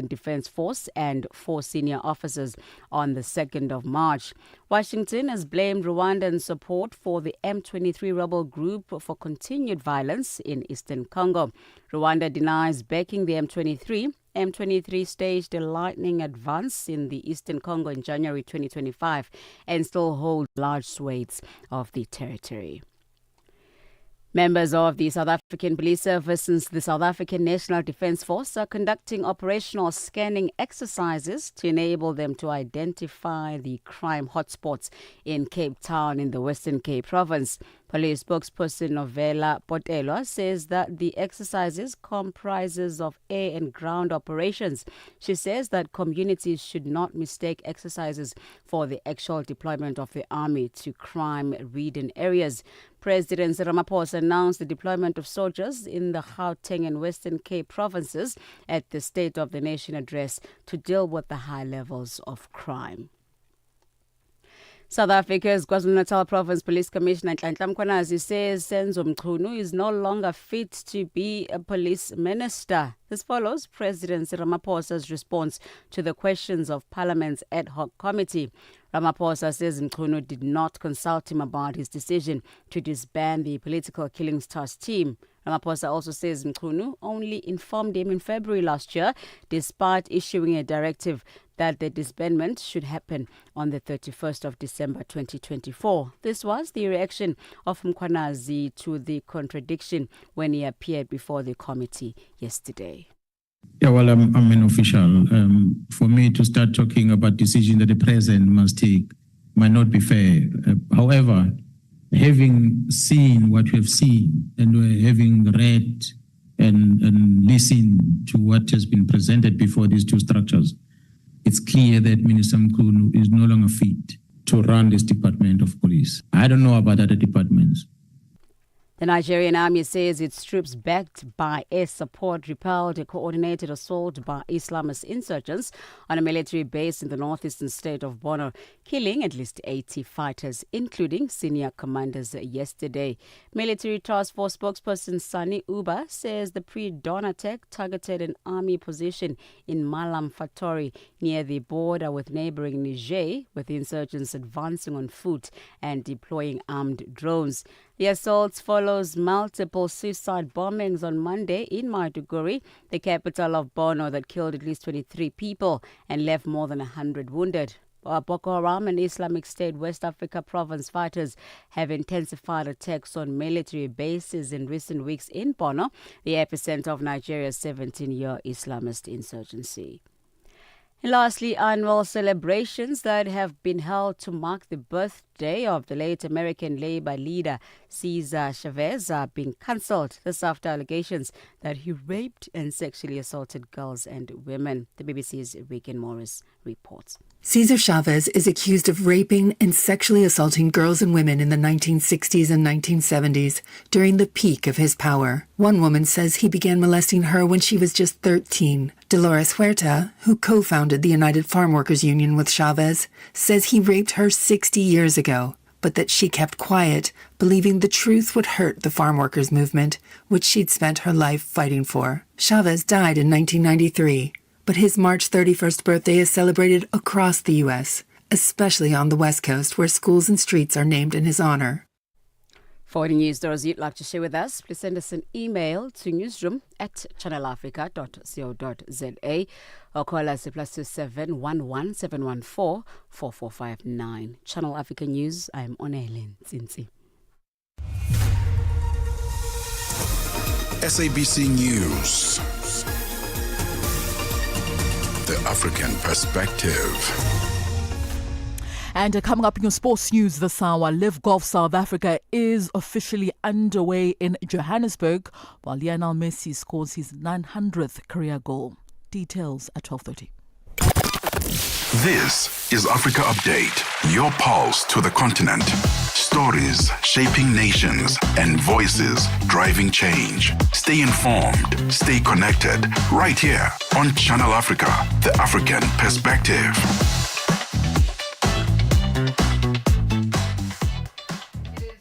Defense Force and 4 senior officers on the 2nd of March. Washington has blamed Rwandan support for the M23 rebel group for continued violence in eastern Congo. Rwanda denies backing the M23. M23 staged a lightning advance in the eastern Congo in January 2025 and still hold large swathes of the territory. Members of the South African Police Service and the South African National Defence Force are conducting operational scanning exercises to enable them to identify the crime hotspots in Cape Town in the Western Cape province. Police spokesperson Novella Potelwa says that the exercises comprises of air and ground operations. She says that communities should not mistake exercises for the actual deployment of the army to crime-ridden areas. President Ramaphosa announced the deployment of soldiers in the Gauteng and Western Cape provinces at the State of the Nation address to deal with the high levels of crime. South Africa's KwaZulu-Natal Province Police Commissioner Nhlanhla Mkhwanazi says Senzo Mchunu is no longer fit to be a police minister. This follows President Ramaphosa's response to the questions of Parliament's ad hoc committee. Ramaphosa says Mchunu did not consult him about his decision to disband the Political Killings Task Team. Ramaphosa also says Mchunu only informed him in February last year, despite issuing a directive that the disbandment should happen on the 31st of December 2024. This was the reaction of Mkhwanazi to the contradiction when he appeared before the committee yesterday. Yeah, well, I'm an official. For me to start talking about decisions that the president must take might not be fair. However, having seen what we have seen and having read and listened to what has been presented before these two structures, it's clear that Minister Mkhunu is no longer fit to run this Department of Police. I don't know about other departments. The Nigerian army says its troops, backed by air support, repelled a coordinated assault by Islamist insurgents on a military base in the northeastern state of Borno, killing at least 80 fighters, including senior commanders yesterday. Military Task Force spokesperson Sani Uba says the pre-dawn attack targeted an army position in Malam Fatori near the border with neighboring Niger, with the insurgents advancing on foot and deploying armed drones. The assaults follows multiple suicide bombings on Monday in Maiduguri, the capital of Borno, that killed at least 23 people and left more than 100 wounded. Boko Haram and Islamic State West Africa province fighters have intensified attacks on military bases in recent weeks in Borno, the epicenter of Nigeria's 17-year Islamist insurgency. And lastly, annual celebrations that have been held to mark the birthday of the late American labor leader Cesar Chavez are being cancelled. This after allegations that he raped and sexually assaulted girls and women. The BBC's Regan Morris reports. Cesar Chavez is accused of raping and sexually assaulting girls and women in the 1960s and 1970s during the peak of his power. One woman says he began molesting her when she was just 13. Dolores Huerta, who co-founded the United Farm Workers Union with Chavez, says he raped her 60 years ago, but that she kept quiet, believing the truth would hurt the farm workers movement, which she'd spent her life fighting for. Chavez died in 1993. But his March 31st birthday is celebrated across the U.S., especially on the West Coast, where schools and streets are named in his honor. For any news stories you'd like to share with us, please send us an email to newsroom@channelafrica.co.za or call us at +27 11 714 4459. Channel Africa News, I'm Onele Zinzi. SABC News. The African Perspective. And coming up in your sports news this hour, Live Golf South Africa is officially underway in Johannesburg, while Lionel Messi scores his 900th career goal. Details at 12:30. This is Africa Update, your pulse to the continent. Stories shaping nations and voices driving change. Stay informed, stay connected, right here on Channel Africa, the African Perspective. It is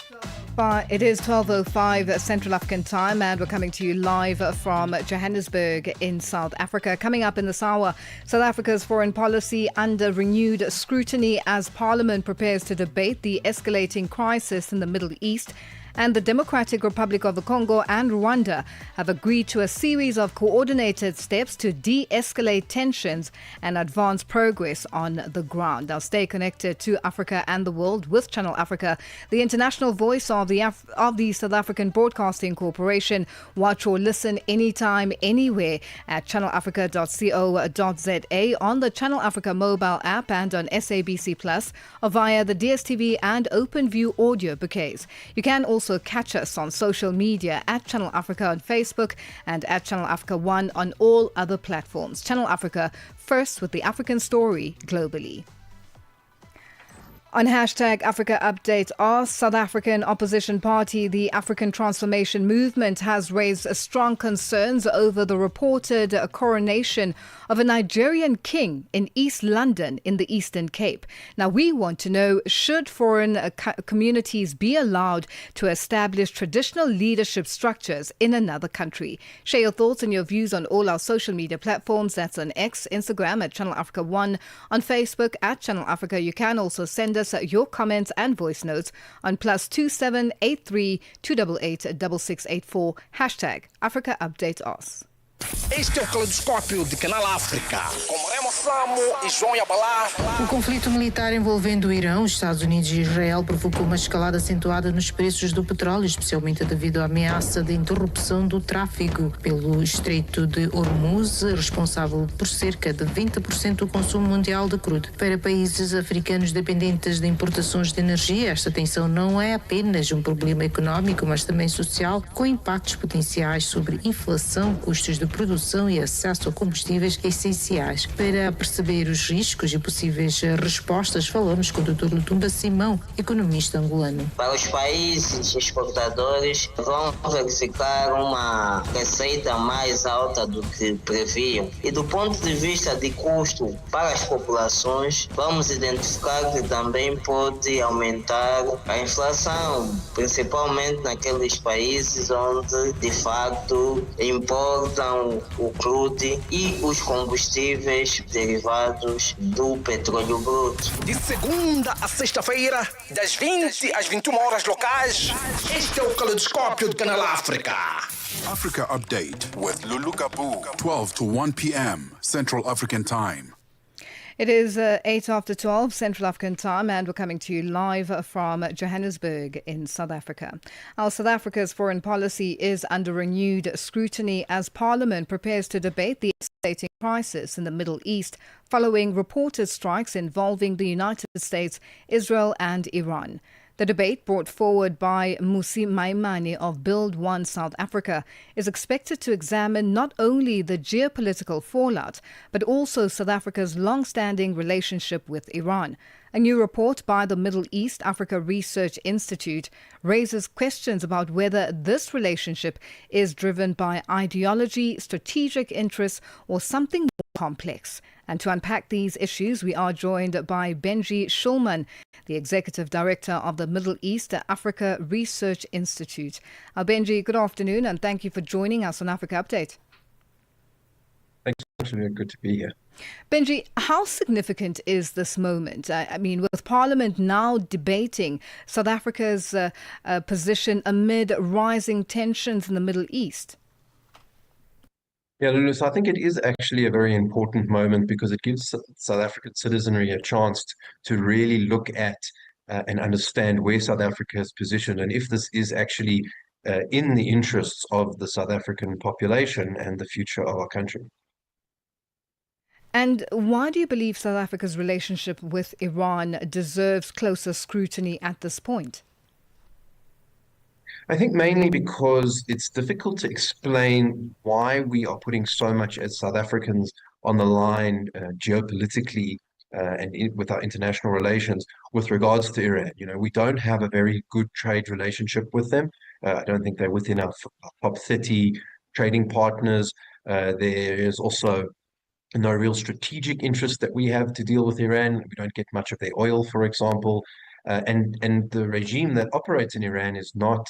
It is 12:05 Central African time, and we're coming to you live from Johannesburg in South Africa. Coming up in this hour, South Africa's foreign policy under renewed scrutiny as Parliament prepares to debate the escalating crisis in the Middle East. And the Democratic Republic of the Congo and Rwanda have agreed to a series of coordinated steps to de-escalate tensions and advance progress on the ground. Now stay connected to Africa and the world with Channel Africa, the international voice of the South African Broadcasting Corporation. Watch or listen anytime, anywhere at channelafrica.co.za, on the Channel Africa mobile app and on SABC Plus, or via the DSTV and OpenView audio bouquets. You can also catch us on social media at Channel Africa on Facebook and at Channel Africa 1 on all other platforms. Channel Africa, first with the African story globally. On hashtag Africa Update, our South African opposition party, the African Transformation Movement, has raised strong concerns over the reported coronation of a Nigerian king in East London in the Eastern Cape. Now, we want to know, should foreign communities be allowed to establish traditional leadership structures in another country? Share your thoughts and your views on all our social media platforms. That's on X, Instagram at Channel Africa 1, on Facebook at Channel Africa. You can also send us your comments and voice notes on +2783 288 6684 hashtag Africa Update Us. Este é o Caleidoscópio de Canal África, com Remo Samo e João Yabalá. O conflito militar envolvendo o Irão, os Estados Unidos e Israel provocou uma escalada acentuada nos preços do petróleo, especialmente devido à ameaça de interrupção do tráfego pelo Estreito de Hormuz, responsável por cerca de 20% do consumo mundial de crudo. Para países africanos dependentes de importações de energia, esta tensão não é apenas um problema económico, mas também social, com impactos potenciais sobre inflação, custos de produção e acesso a combustíveis essenciais. Para perceber os riscos e possíveis respostas, falamos com o Dr. Lutumba Simão, economista angolano. Para os países exportadores, vão verificar uma receita mais alta do que previam. E do ponto de vista de custo para as populações, vamos identificar que também pode aumentar a inflação, principalmente naqueles países onde, de facto, importam o crude e os combustíveis derivados do petróleo bruto. De segunda a sexta-feira, das 20 às 21 horas locais, este é o Caleidoscópio de Canal África. Africa Update with Lulu Gaboo, 12 to 1 p.m. Central African Time. It is 8 after 12 Central African time, and we're coming to you live from Johannesburg in South Africa. Our South Africa's foreign policy is under renewed scrutiny as Parliament prepares to debate the escalating crisis in the Middle East following reported strikes involving the United States, Israel and Iran. The debate, brought forward by Musi Maimane of Build One South Africa, is expected to examine not only the geopolitical fallout, but also South Africa's long-standing relationship with Iran. A new report by the Middle East Africa Research Institute raises questions about whether this relationship is driven by ideology, strategic interests, or something more complex. And to unpack these issues, we are joined by Benji Schulman, the Executive Director of the Middle East Africa Research Institute. Benji, good afternoon, and thank you for joining us on Africa Update. Thanks so much. Good to be here. Benji, how significant is this moment? I mean, with Parliament now debating South Africa's position amid rising tensions in the Middle East? Yeah, Lulu, so I think it is actually a very important moment because it gives South African citizenry a chance to really look at and understand where South Africa is positioned and if this is actually in the interests of the South African population and the future of our country. And why do you believe South Africa's relationship with Iran deserves closer scrutiny at this point? I think mainly because it's difficult to explain why we are putting so much as South Africans on the line geopolitically with our international relations with regards to Iran. You know, we don't have a very good trade relationship with them. I don't think they're within our top 30 trading partners. There is also no real strategic interest that we have to deal with Iran. We don't get much of their oil, for example. And the regime that operates in Iran is not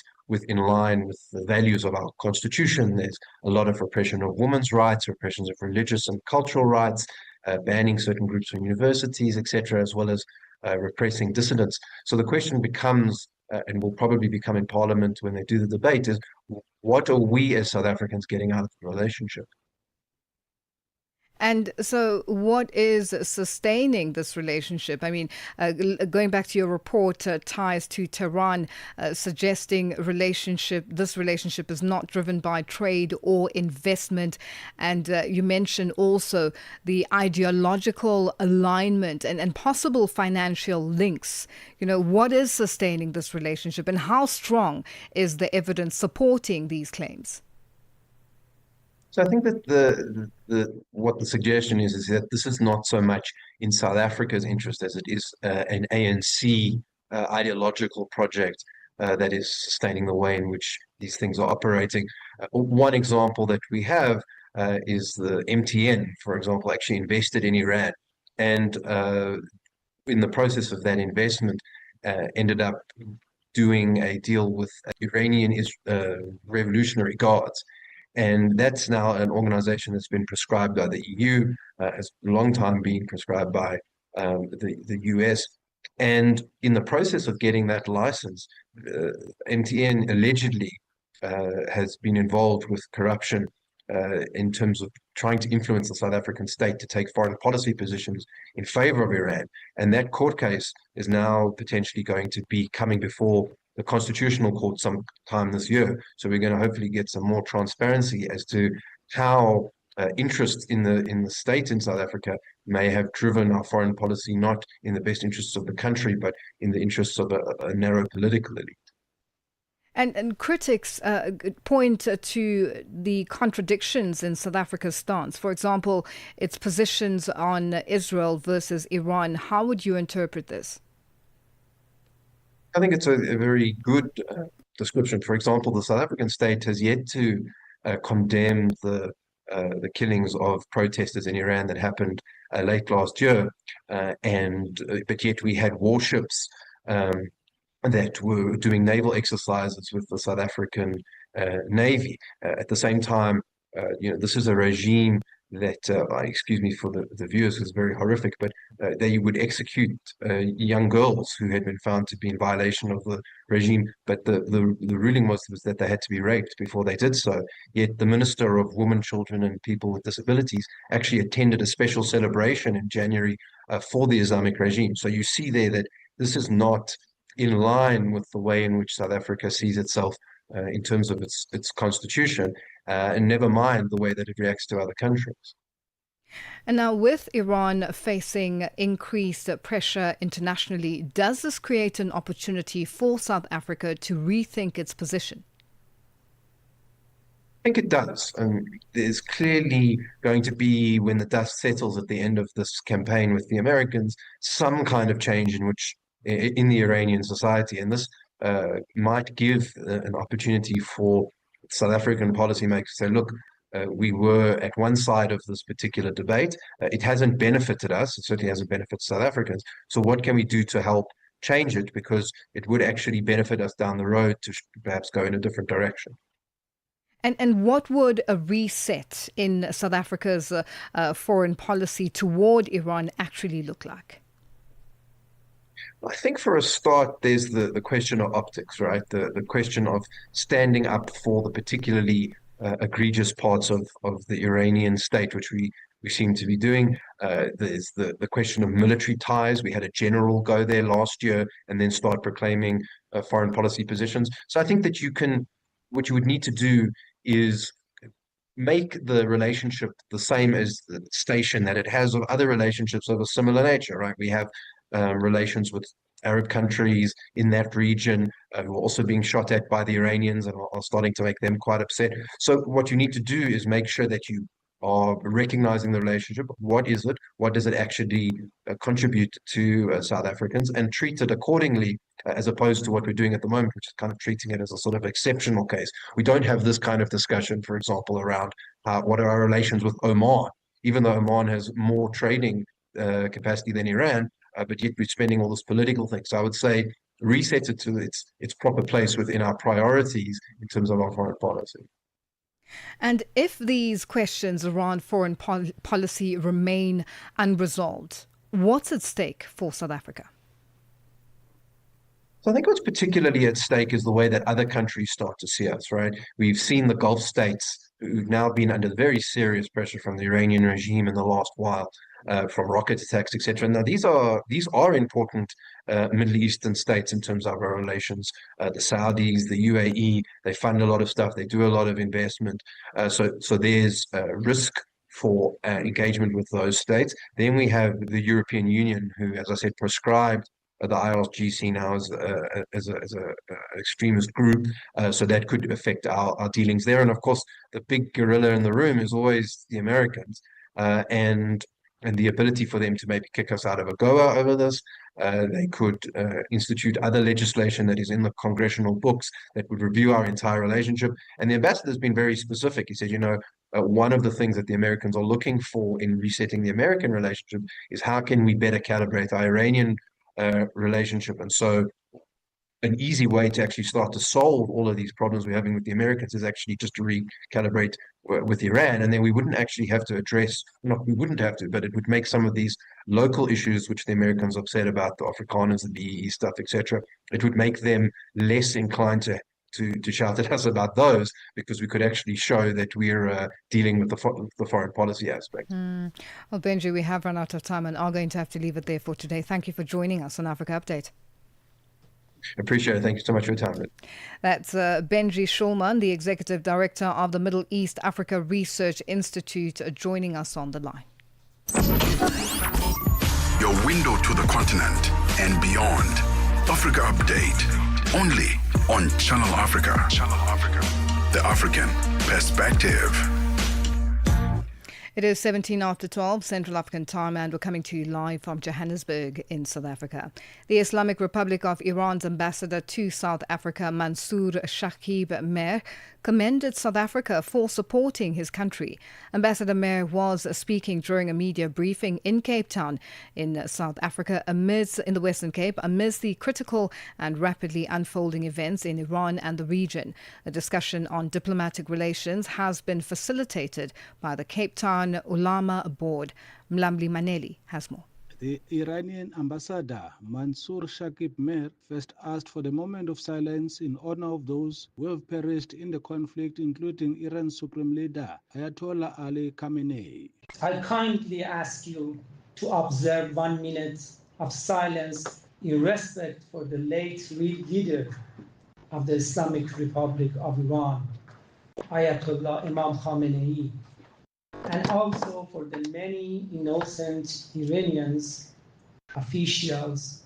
in line with the values of our constitution. There's a lot of repression of women's rights, repressions of religious and cultural rights, banning certain groups from universities, etc., as well as repressing dissidents. So the question becomes, and will probably become in Parliament when they do the debate, is what are we as South Africans getting out of the relationship? And so, what is sustaining this relationship? I mean, going back to your report, ties to Tehran, suggesting this relationship is not driven by trade or investment. And you mentioned also the ideological alignment and possible financial links. What is sustaining this relationship, and how strong is the evidence supporting these claims? So I think that what the suggestion is that this is not so much in South Africa's interest as it is an ANC ideological project that is sustaining the way in which these things are operating. One example that we have is the MTN, for example, actually invested in Iran, and in the process of that investment, ended up doing a deal with Iranian Revolutionary Guards. And that's now an organization that's been prescribed by the EU, has a long time been prescribed by the US. And in the process of getting that license, MTN allegedly has been involved with corruption in terms of trying to influence the South African state to take foreign policy positions in favor of Iran. And that court case is now potentially going to be coming before the Constitutional Court sometime this year. So we're going to hopefully get some more transparency as to how interests in the state in South Africa may have driven our foreign policy, not in the best interests of the country, but in the interests of a narrow political elite. And critics point to the contradictions in South Africa's stance. For example, its positions on Israel versus Iran. How would you interpret this? I think it's a very good description. For example, the South African state has yet to condemn the killings of protesters in Iran that happened late last year, but yet we had warships that were doing naval exercises with the South African Navy. At the same time, this is a regime that, excuse me for the viewers, is very horrific, but they would execute young girls who had been found to be in violation of the regime. But the ruling was that they had to be raped before they did so. Yet the Minister of Women, Children and People with Disabilities actually attended a special celebration in January for the Islamic regime. So you see there that this is not in line with the way in which South Africa sees itself in terms of its constitution, and never mind the way that it reacts to other countries. And now, with Iran facing increased pressure internationally, does this create an opportunity for South Africa to rethink its position? I think it does. There's clearly going to be, when the dust settles at the end of this campaign with the Americans, some kind of change in the Iranian society. And this might give an opportunity for South African policymakers to say, look, we were at one side of this particular debate. It hasn't benefited us. It certainly hasn't benefited South Africans. So what can we do to help change it? Because it would actually benefit us down the road to perhaps go in a different direction. And what would a reset in South Africa's foreign policy toward Iran actually look like? I think for a start, there's the question of optics, right? The question of standing up for the particularly egregious parts of the Iranian state, which we seem to be doing. There's the question of military ties. We had a general go there last year and then start proclaiming foreign policy positions. So I think that what you would need to do is make the relationship the same as the station that it has of other relationships of a similar nature, right? We have relations with Arab countries in that region who are also being shot at by the Iranians and are starting to make them quite upset. So what you need to do is make sure that you are recognizing the relationship. What is it? What does it actually contribute to South Africans, and treat it accordingly, as opposed to what we're doing at the moment, which is kind of treating it as a sort of exceptional case. We don't have this kind of discussion, for example, around what are our relations with Oman. Even though Oman has more trading capacity than Iran, but yet we're spending all this political thing. So I would say reset it to its proper place within our priorities in terms of our foreign policy. And if these questions around foreign policy remain unresolved, what's at stake for South Africa? So I think what's particularly at stake is the way that other countries start to see us, right? We've seen the Gulf states who've now been under very serious pressure from the Iranian regime in the last while, from rocket attacks, etc. Now these are important Middle Eastern states in terms of our relations. The Saudis, the UAE, they fund a lot of stuff. They do a lot of investment. So there's risk for engagement with those states. Then we have the European Union, who, as I said, proscribed the IRGC now as a extremist group, so that could affect our dealings there. And of course, the big gorilla in the room is always the Americans, and the ability for them to maybe kick us out of AGOA over this. They could institute other legislation that is in the congressional books that would review our entire relationship. And the ambassador has been very specific. He said, one of the things that the Americans are looking for in resetting the American relationship is how can we better calibrate our Iranian relationship. And so an easy way to actually start to solve all of these problems we're having with the Americans is actually just to recalibrate with Iran. And then we wouldn't actually have to address, we wouldn't have to, but it would make some of these local issues, which the Americans are upset about, the Afrikaners, the BEE stuff, etc., it would make them less inclined to shout at us about those, because we could actually show that we're dealing with the foreign policy aspect. Well, Benji, we have run out of time and are going to have to leave it there for today. Thank you for joining us on Africa Update. Appreciate it. Thank you so much for your time. That's Benji Shulman, the Executive Director of the Middle East Africa Research Institute, joining us on the line. Your window to the continent and beyond. Africa Update. Only on Channel Africa. Channel Africa. The African Perspective. It is 17 after 12 Central African time, and we're coming to you live from Johannesburg in South Africa. The Islamic Republic of Iran's ambassador to South Africa, Mansour Shakib Mehr, commended South Africa for supporting his country. Ambassador Mehr was speaking during a media briefing in Cape Town in South Africa in the Western Cape amidst the critical and rapidly unfolding events in Iran and the region. A discussion on diplomatic relations has been facilitated by the Cape Town Ulama Board. Mlamli Maneli has more. The Iranian ambassador Mansour Shakib Mehr first asked for the moment of silence in honor of those who have perished in the conflict, including Iran's supreme leader Ayatollah Ali Khamenei. I kindly ask you to observe 1 minute of silence in respect for the late leader of the Islamic Republic of Iran, Ayatollah Imam Khamenei, and also for the many innocent Iranians, officials,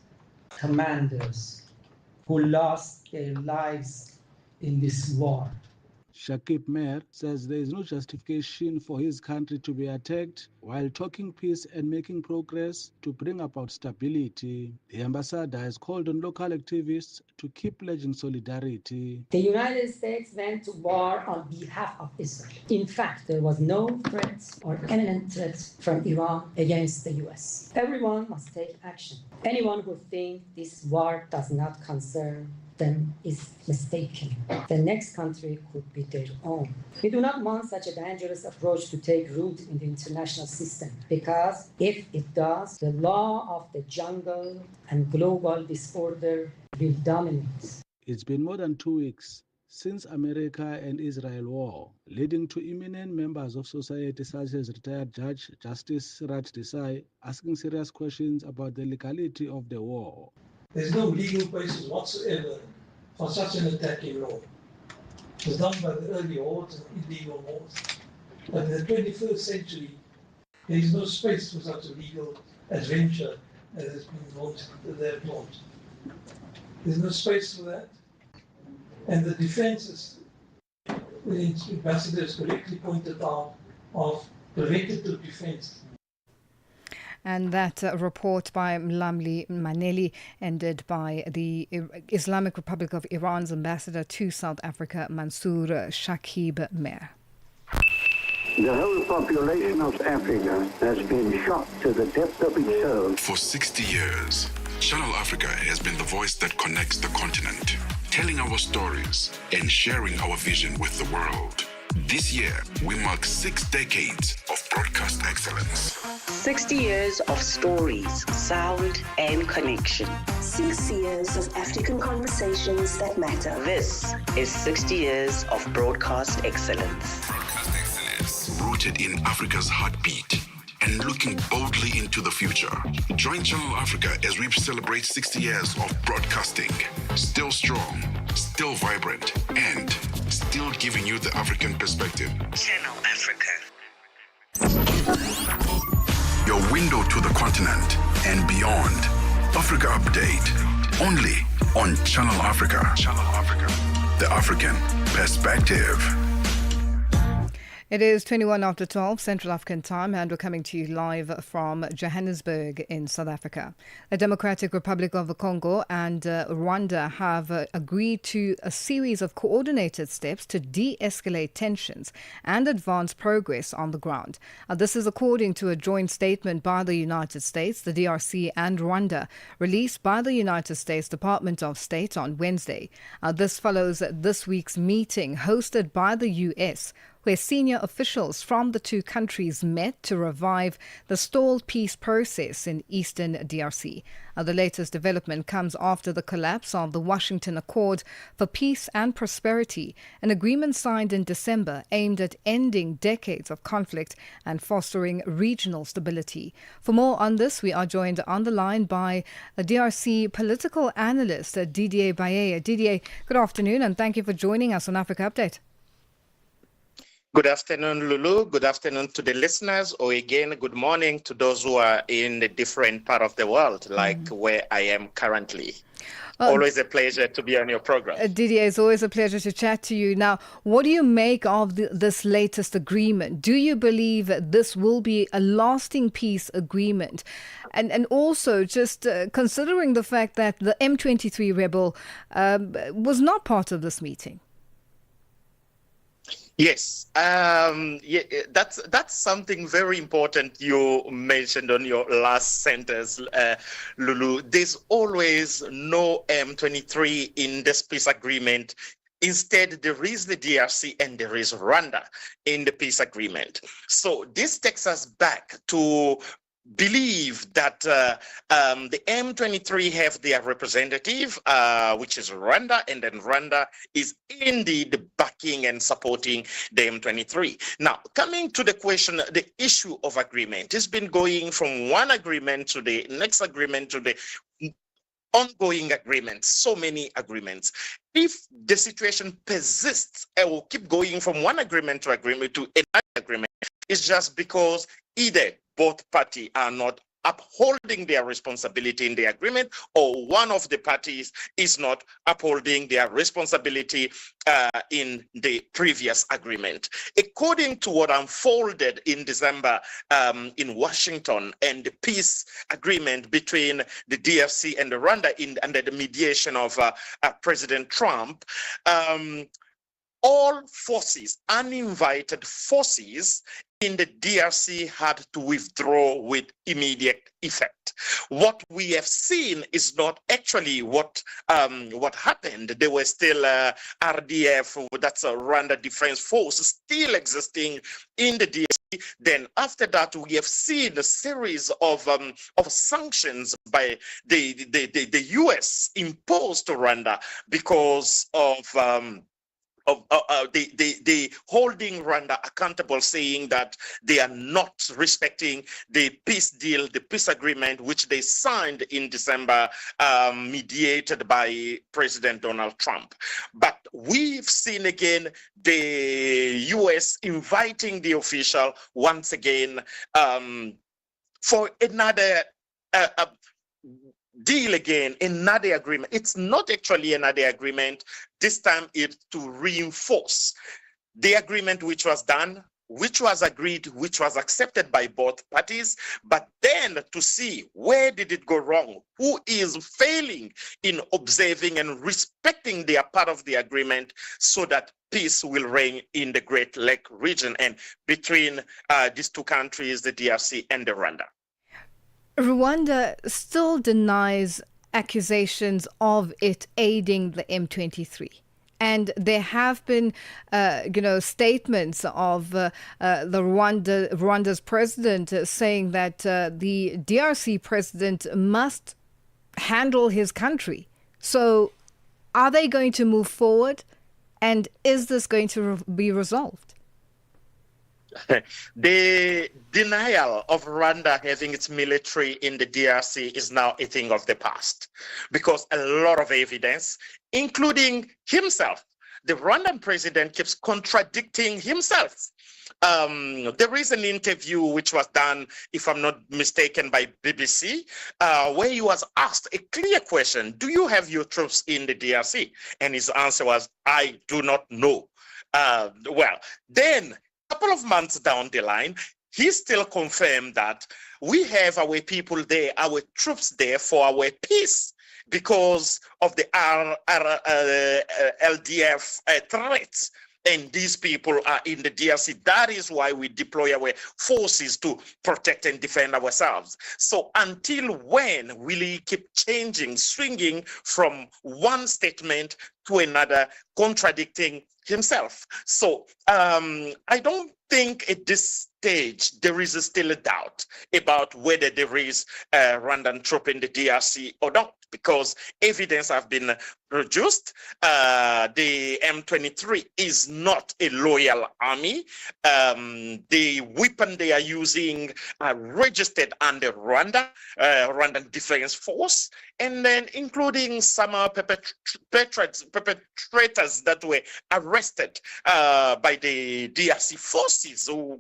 commanders who lost their lives in this war. Shakib Mehr says there is no justification for his country to be attacked while talking peace and making progress to bring about stability. The ambassador has called on local activists to keep pledging solidarity. The United States went to war on behalf of Israel. In fact, there was no threat or imminent threat from Iran against the US. Everyone must take action. Anyone who thinks this war does not concern them is mistaken. The next country could be their own. We do not want such a dangerous approach to take root in the international system, because if it does, the law of the jungle and global disorder will dominate. It's been more than 2 weeks since America and Israel war, leading to eminent members of society such as retired Judge Justice Raj Desai asking serious questions about the legality of the war. There's no legal basis whatsoever for such an attack in law. It was done by the early wars and illegal wars. But in the 21st century, there is no space for such a legal adventure as has been launched. There's no space for that. And the defenses, the ambassadors correctly pointed out, of preventative defense. And that report by Mlamli Maneli ended by the Islamic Republic of Iran's ambassador to South Africa, Mansour Shakib Mehr. The whole population of Africa has been shocked to the depth of its soul. For 60 years, Channel Africa has been the voice that connects the continent, telling our stories and sharing our vision with the world. This year, we mark 6 decades of broadcast excellence. 60 years of stories, sound, and connection. 6 years of African conversations that matter. This is 60 years of broadcast excellence. Broadcast excellence, rooted in Africa's heartbeat and looking boldly into the future. Join Channel Africa as we celebrate 60 years of broadcasting. Still strong, still vibrant, and still giving you the African perspective. Channel Africa. Your window to the continent and beyond. Africa Update. Only on Channel Africa. Channel Africa. The African perspective. It is 21 after 12 Central African time, and we're coming to you live from Johannesburg in South Africa. The Democratic Republic of the Congo and Rwanda have agreed to a series of coordinated steps to de-escalate tensions and advance progress on the ground. This is according to a joint statement by the United States, the DRC and Rwanda, released by the United States Department of State on Wednesday. This follows this week's meeting hosted by the U.S., where senior officials from the two countries met to revive the stalled peace process in eastern DRC. The latest development comes after the collapse of the Washington Accord for Peace and Prosperity, an agreement signed in December aimed at ending decades of conflict and fostering regional stability. For more on this, we are joined on the line by a DRC political analyst, Didier Baye. Didier, good afternoon, and thank you for joining us on Africa Update. Good afternoon, Lulu. Good afternoon to the listeners, or again, good morning to those who are in a different part of the world, like where I am currently. Always a pleasure to be on your program. Didier, it's always a pleasure to chat to you. Now, what do you make of this latest agreement? Do you believe that this will be a lasting peace agreement? And also, just considering the fact that the M23 rebel was not part of this meeting. Yes, that's something very important you mentioned on your last sentence, Lulu. There's always no M23 in this peace agreement. Instead, there is the DRC and there is Rwanda in the peace agreement. So this takes us back to believe that the M23 have their representative, which is Rwanda, and then Rwanda is indeed backing and supporting the M23. Now, coming to the question, the issue of agreement has been going from one agreement to the next agreement to the ongoing agreements, so many agreements. If the situation persists, it will keep going from one agreement to another agreement. It's just because either both parties are not upholding their responsibility in the agreement, or one of the parties is not upholding their responsibility in the previous agreement. According to what unfolded in December in Washington and the peace agreement between the DRC and Rwanda under the mediation of President Trump, all forces, uninvited forces in the DRC had to withdraw with immediate effect. What we have seen is not actually what happened. There were still RDF, that's a Rwanda Defense Force, still existing in the DRC. Then after that, we have seen a series of sanctions by the US imposed to Rwanda because of the holding Rwanda accountable, saying that they are not respecting the peace deal, the peace agreement, which they signed in December, mediated by President Donald Trump. But we've seen again the US inviting the official once again for another deal again, another agreement. It's not actually another agreement. This time it's to reinforce the agreement which was done which was agreed, which was accepted by both parties, but then to see where did it go wrong, who is failing in observing and respecting their part of the agreement so that peace will reign in the Great Lake region and between these two countries, the DRC and the Rwanda. Rwanda still denies accusations of it aiding the M23. And there have been, statements of Rwanda's president saying that the DRC president must handle his country. So are they going to move forward? And is this going to be resolved? The denial of Rwanda having its military in the DRC is now a thing of the past because a lot of evidence, including himself, the Rwandan president keeps contradicting himself. There is an interview which was done, if I'm not mistaken, by BBC, where he was asked a clear question: do you have your troops in the DRC? And his answer was, I do not know. Then a couple of months down the line, he still confirmed that we have our people there, our troops there for our peace because of the LDF threats. And these people are in the DRC. That is why we deploy our forces to protect and defend ourselves. So until when will he keep changing, swinging from one statement to another, contradicting himself? So I don't think at this stage there is still a doubt about whether there is a Rwandan troop in the DRC or not, because evidence have been produced. The M23 is not a loyal army. The weapon they are using are registered under Rwanda, Rwandan Defense Force, and then including some perpetrators that were arrested by the DRC forces who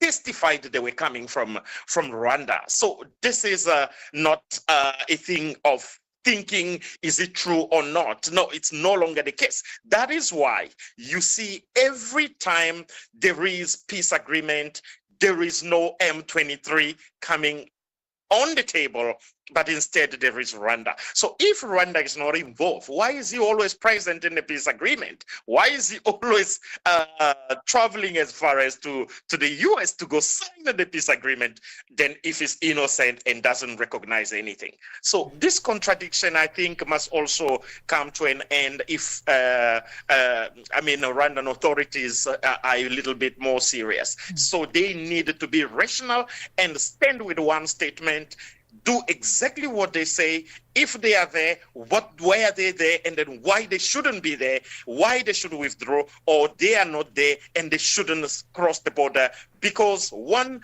testified they were coming from Rwanda. So this is not a thing of thinking, is it true or not? No, it's no longer the case. That is why you see every time there is peace agreement, there is no M23 coming on the table, but instead there is Rwanda. So if Rwanda is not involved, why is he always present in the peace agreement? Why is he always traveling as far as to the US to go sign the peace agreement, then if he's innocent and doesn't recognize anything? So this contradiction, I think, must also come to an end if, Rwandan authorities are a little bit more serious. So they need to be rational and stand with one statement, do exactly what they say. If they are there, why are they there, and then why they shouldn't be there, why they should withdraw, or they are not there and they shouldn't cross the border. Because one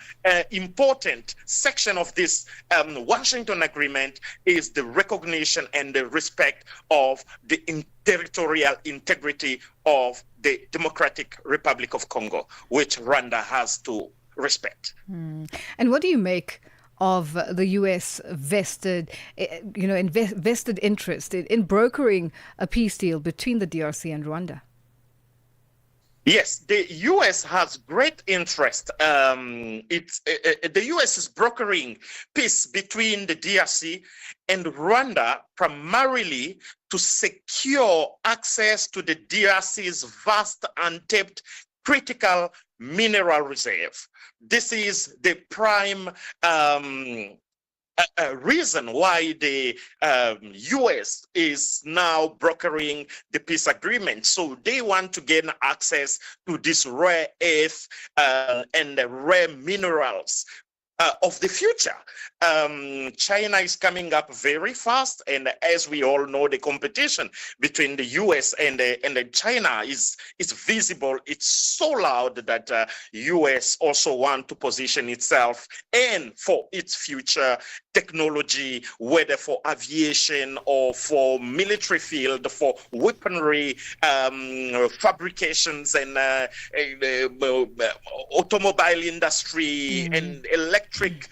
important section of this Washington agreement is the recognition and the respect of the territorial integrity of the Democratic Republic of Congo, which Rwanda has to respect. And what do you make of the U.S. vested interest in brokering a peace deal between the DRC and Rwanda? Yes, the U.S. has great interest. The U.S. is brokering peace between the DRC and Rwanda primarily to secure access to the DRC's vast, untapped, critical mineral reserve. This is the prime reason why the U.S. is now brokering the peace agreement. So they want to gain access to this rare earth and the rare minerals of the future. China is coming up very fast, and as we all know, the competition between the US and China is visible. It's so loud that US also want to position itself and for its future technology, whether for aviation or for military field, for weaponry, fabrications and automobile industry and electric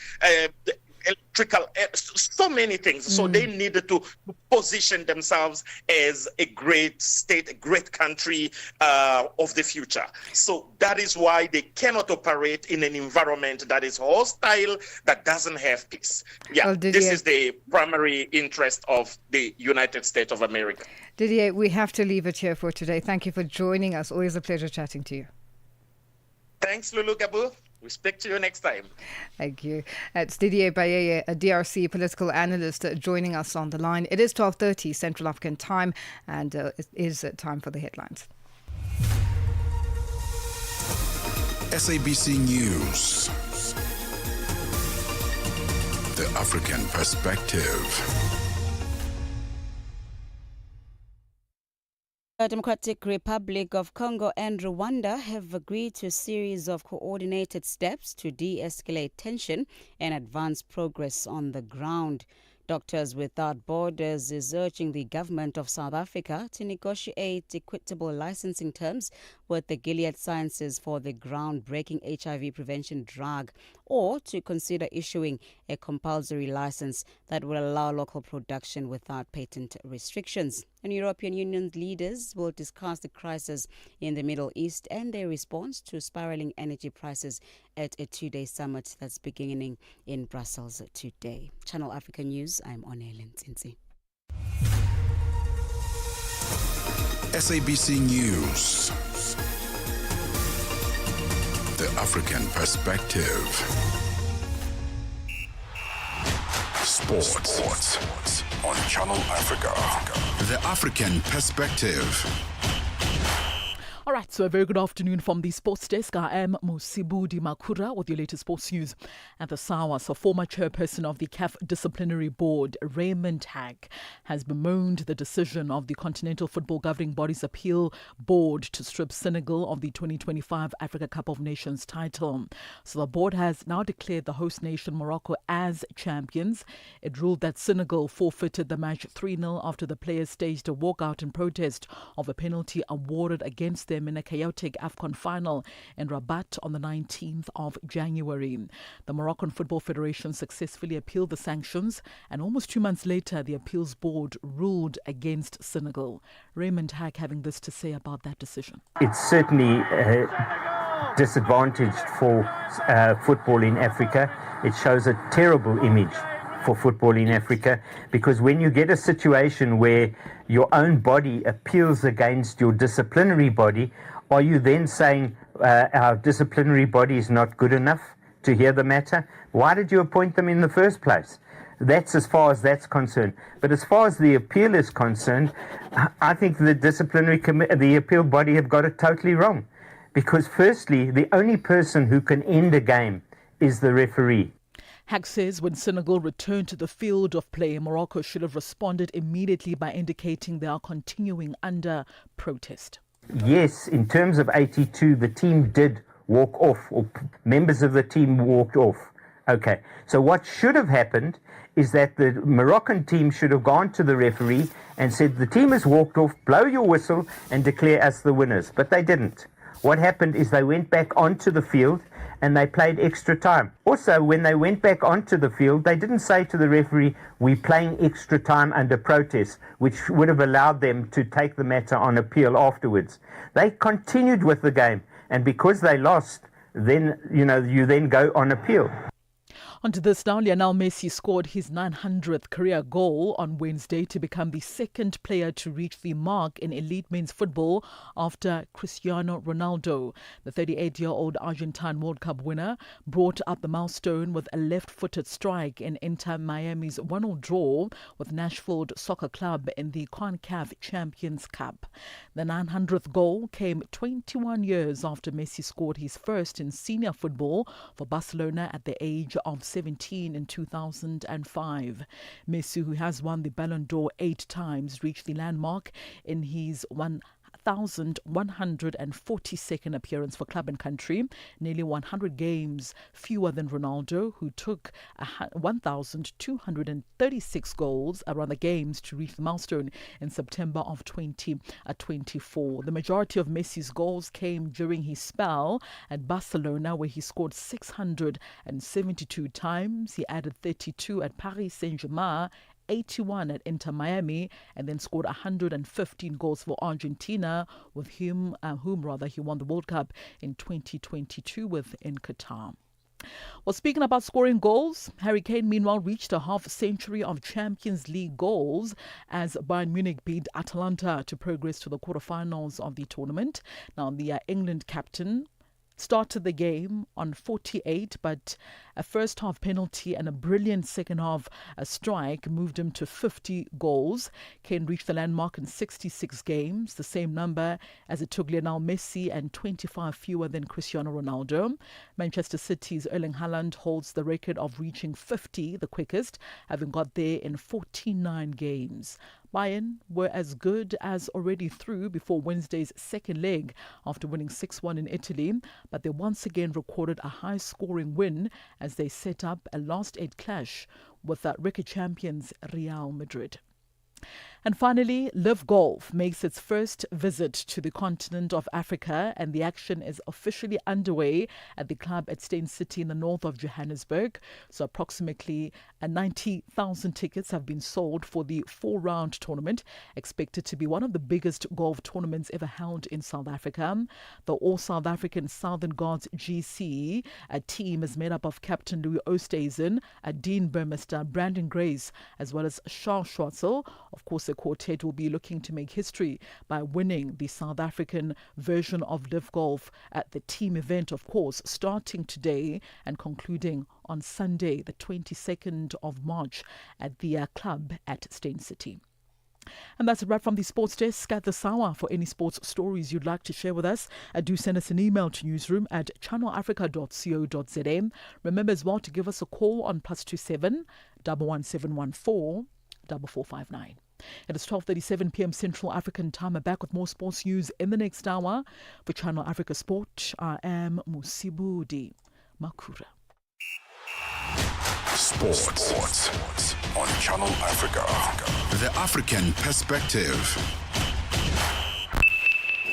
electrical, so many things. So they needed to position themselves as a great state, a great country of the future. So that is why they cannot operate in an environment that is hostile, that doesn't have peace. Yeah, well, this is the primary interest of the United States of America. Didier, we have to leave it here for today. Thank you for joining us. Always a pleasure chatting to you. Thanks, Lulu Gaboo. We speak to you next time. Thank you. It's Didier Bayeye, a DRC political analyst, joining us on the line. It is 12:30 Central African time, and it is time for the headlines. SABC News. The African Perspective. The Democratic Republic of Congo and Rwanda have agreed to a series of coordinated steps to de-escalate tension and advance progress on the ground. Doctors Without Borders is urging the government of South Africa to negotiate equitable licensing terms with the Gilead Sciences for the groundbreaking HIV prevention drug, or to consider issuing a compulsory license that will allow local production without patent restrictions. And European Union leaders will discuss the crisis in the Middle East and their response to spiraling energy prices at a two-day summit that's beginning in Brussels today. Channel Africa News, I'm Onelin Tsinzi. SABC News. The African Perspective. Sports on Channel Africa. The African Perspective. All right, so a very good afternoon from the sports desk. I am Musibudi Makura with your latest sports news at the SAWA. So former chairperson of the CAF Disciplinary Board, Raymond Hack, has bemoaned the decision of the Continental Football Governing Body's Appeal Board to strip Senegal of the 2025 Africa Cup of Nations title. So the board has now declared the host nation Morocco as champions. It ruled that Senegal forfeited the match 3-0 after the players staged a walkout in protest of a penalty awarded against them in a chaotic AFCON final in Rabat on the 19th of January. The Moroccan Football Federation successfully appealed the sanctions, and almost 2 months later, the appeals board ruled against Senegal. Raymond Hack having this to say about that decision. It's certainly disadvantaged for football in Africa. It shows a terrible image for football in Africa, because when you get a situation where your own body appeals against your disciplinary body, are you then saying our disciplinary body is not good enough to hear the matter? Why did you appoint them in the first place? That's as far as that's concerned. But as far as the appeal is concerned, I think the the appeal body have got it totally wrong. Because firstly, the only person who can end a game is the referee. Hack says when Senegal returned to the field of play, Morocco should have responded immediately by indicating they are continuing under protest. Yes, in terms of 82, the team did walk off, or members of the team walked off. Okay, so what should have happened is that the Moroccan team should have gone to the referee and said, the team has walked off, blow your whistle and declare us the winners. But they didn't. What happened is they went back onto the field and they played extra time. Also, when they went back onto the field, they didn't say to the referee, we're playing extra time under protest, which would have allowed them to take the matter on appeal afterwards. They continued with the game, and because they lost, then, you then go on appeal. On to this now, Lionel Messi scored his 900th career goal on Wednesday to become the second player to reach the mark in elite men's football after Cristiano Ronaldo. The 38-year-old Argentine World Cup winner brought up the milestone with a left-footed strike in Inter Miami's 1-0 draw with Nashville Soccer Club in the CONCACAF Champions Cup. The 900th goal came 21 years after Messi scored his first in senior football for Barcelona at the age of 17 in 2005. Messi, who has won the Ballon d'Or 8 times, reached the landmark in his 1,000 1,142nd appearance for club and country, nearly 100 games fewer than Ronaldo, who took 1,236 goals around the games to reach the milestone in September of 2024. The majority of Messi's goals came during his spell at Barcelona, where he scored 672 times. He added 32 at Paris Saint-Germain, 81 at Inter Miami, and then scored 115 goals for Argentina, with he won the World Cup in 2022 in Qatar. Well, speaking about scoring goals, Harry Kane meanwhile reached a half century of Champions League goals as Bayern Munich beat Atalanta to progress to the quarterfinals of the tournament. Now, the England captain started the game on 48, but a first half penalty and a brilliant second half strike moved him to 50 goals. Kane reached the landmark in 66 games, the same number as it took Lionel Messi and 25 fewer than Cristiano Ronaldo. Manchester City's Erling Haaland holds the record of reaching 50, the quickest, having got there in 49 games. Bayern were as good as already through before Wednesday's second leg after winning 6-1 in Italy, but they once again recorded a high-scoring win as they set up a last-eight clash with record champions Real Madrid. And finally, Live Golf makes its first visit to the continent of Africa, and the action is officially underway at the club at Steyn City in the north of Johannesburg. So approximately 90,000 tickets have been sold for the 4-round tournament, expected to be one of the biggest golf tournaments ever held in South Africa. The all-South African Southern Guards GC team is made up of Captain Louis Oosthuizen, Dean Burmester, Brandon Grace, as well as Charles Schwartzel. Of course, the quartet will be looking to make history by winning the South African version of Live Golf at the team event, of course, starting today and concluding on Sunday, the 22nd of March at the club at Steyn City. And that's a wrap from the Sports Desk at this hour. For any sports stories you'd like to share with us, do send us an email to newsroom@channelafrica.co.za. Remember as well to give us a call on +27 11714 4459. It is 12:37 p.m. Central African Time. I'm back with more sports news in the next hour. For Channel Africa Sport, I am Musibudi Makura. Sports on Channel Africa. The African perspective.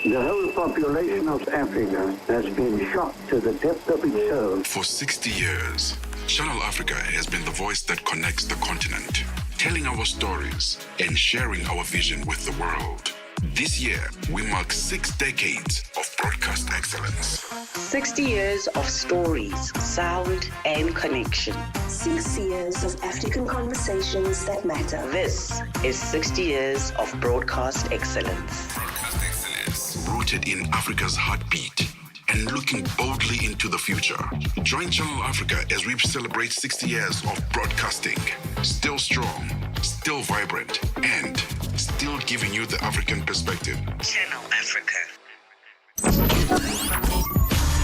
The whole population of Africa has been shocked to the depth of its soul. For 60 years, Channel Africa has been the voice that connects the continent, telling our stories and sharing our vision with the world. This year, we mark 6 decades of broadcast excellence. 60 years of stories, sound, and connection. 6 years of African conversations that matter. This is 60 years of broadcast excellence. Broadcast excellence, rooted in Africa's heartbeat and looking boldly into the future. Join Channel Africa as we celebrate 60 years of broadcasting. Still strong, still vibrant, and still giving you the African perspective. Channel Africa.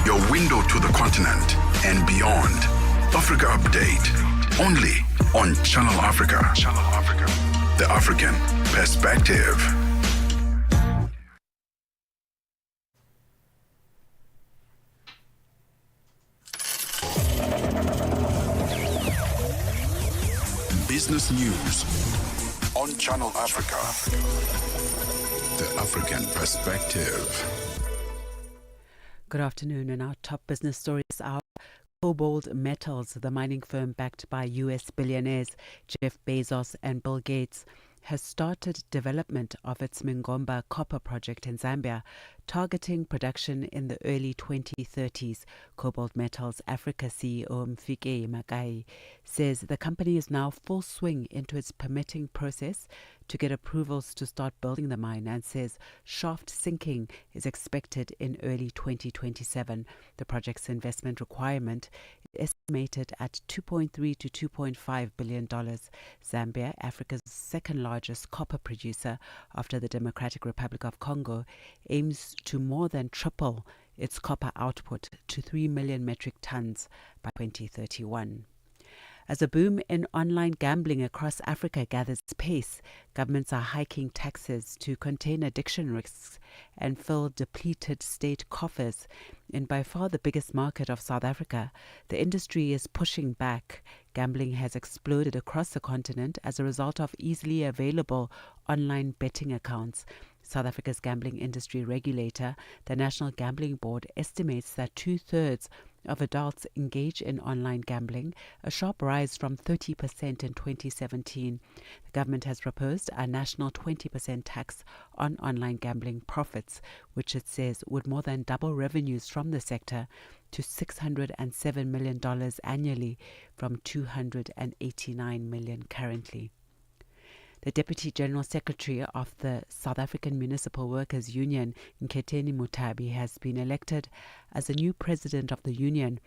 Your window to the continent and beyond. Africa Update. Only on Channel Africa. Channel Africa. The African perspective. Business news on Channel Africa. The African perspective. Good afternoon. And our top business stories are Cobalt Metals, the mining firm backed by US billionaires Jeff Bezos and Bill Gates, has started development of its Mingomba copper project in Zambia, targeting production in the early 2030s. Cobalt Metals Africa CEO Mfike Makai says the company is now full swing into its permitting process to get approvals to start building the mine, and says shaft sinking is expected in early 2027. The project's investment requirement is estimated at $2.3 to $2.5 billion. Zambia, Africa's second largest copper producer after the Democratic Republic of Congo, aims to more than triple its copper output to 3 million metric tons by 2031. As a boom in online gambling across Africa gathers pace, governments are hiking taxes to contain addiction risks and fill depleted state coffers. In by far the biggest market of South Africa, the industry is pushing back. Gambling has exploded across the continent as a result of easily available online betting accounts. South Africa's gambling industry regulator, the National Gambling Board, estimates that 2/3 of adults engage in online gambling, a sharp rise from 30% in 2017. The government has proposed a national 20% tax on online gambling profits, which it says would more than double revenues from the sector to $607 million annually from $289 million currently. The Deputy General Secretary of the South African Municipal Workers Union, Nketeni Mutabi, has been elected as the new president of the union.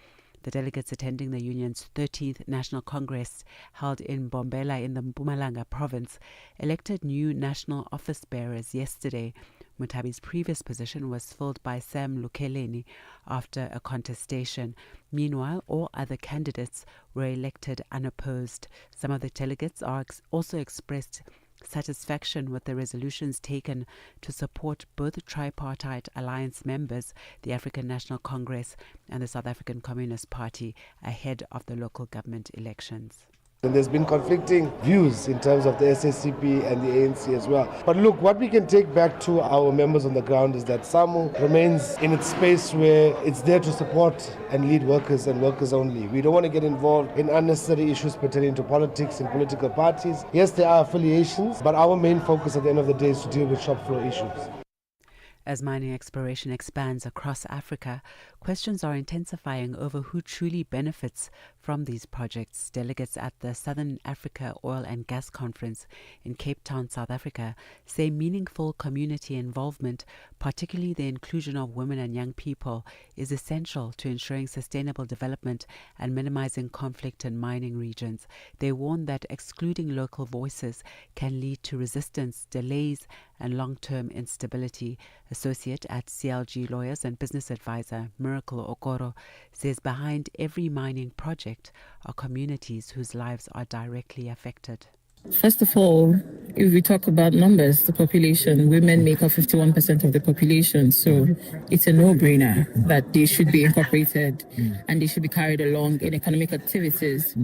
The delegates attending the union's 13th National Congress, held in Mbombela in the Mpumalanga province, elected new national office bearers yesterday. Mutabi's previous position was filled by Sam Lukeleni after a contestation. Meanwhile, all other candidates were elected unopposed. Some of the delegates also expressed satisfaction with the resolutions taken to support both tripartite alliance members, the African National Congress and the South African Communist Party, ahead of the local government elections. And there's been conflicting views in terms of the SACP and the ANC as well. But look, what we can take back to our members on the ground is that SAMU remains in its space where it's there to support and lead workers and workers only. We don't want to get involved in unnecessary issues pertaining to politics and political parties. Yes, there are affiliations, but our main focus at the end of the day is to deal with shop floor issues. As mining exploration expands across Africa, questions are intensifying over who truly benefits from these projects. Delegates at the Southern Africa Oil and Gas Conference in Cape Town, South Africa, say meaningful community involvement, particularly the inclusion of women and young people, is essential to ensuring sustainable development and minimizing conflict in mining regions. They warn that excluding local voices can lead to resistance, delays, and long-term instability. Associate at CLG Lawyers and business advisor Miracle Okoro says behind every mining project are communities whose lives are directly affected. First of all, if we talk about numbers, the population, women make up 51% of the population, so it's a no-brainer that they should be incorporated and they should be carried along in economic activities.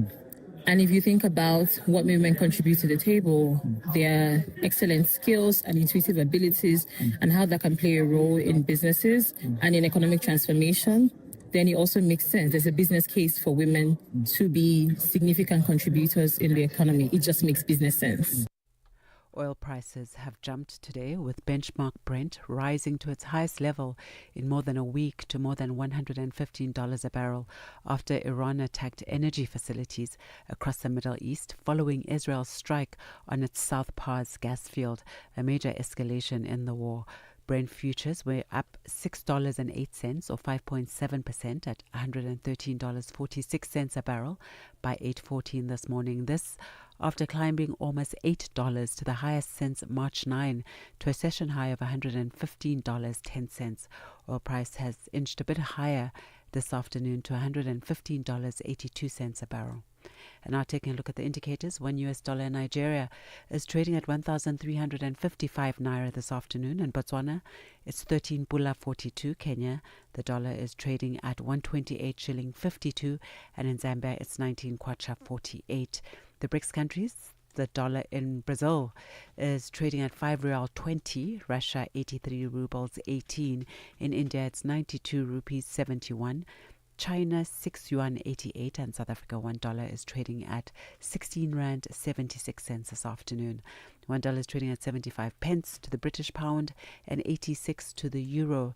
And if you think about what women contribute to the table, their excellent skills and intuitive abilities and how that can play a role in businesses and in economic transformation, then it also makes sense. There's a business case for women to be significant contributors in the economy. It just makes business sense. Oil prices have jumped today, with benchmark Brent rising to its highest level in more than a week to more than $115 a barrel after Iran attacked energy facilities across the Middle East following Israel's strike on its South Pars gas field, a major escalation in the war. Brent futures were up $6.08 or 5.7% at $113.46 a barrel by 8:14 this morning. This after climbing almost $8 to the highest since March 9 to a session high of $115.10. Oil price has inched a bit higher this afternoon to $115.82 a barrel. And now taking a look at the indicators, $1 in Nigeria is trading at 1,355 naira this afternoon. In Botswana, it's 13 pula 42. Kenya, the dollar is trading at 128 shilling 52. And in Zambia, it's 19 kwacha 48. The BRICS countries, the dollar in Brazil is trading at 5 real 20, Russia 83 rubles 18. In India, it's 92 rupees 71. China 6 yuan 88, and South Africa $1 is trading at 16 rand 76 cents this afternoon. $1 is trading at 75 pence to the British pound and 86 to the euro.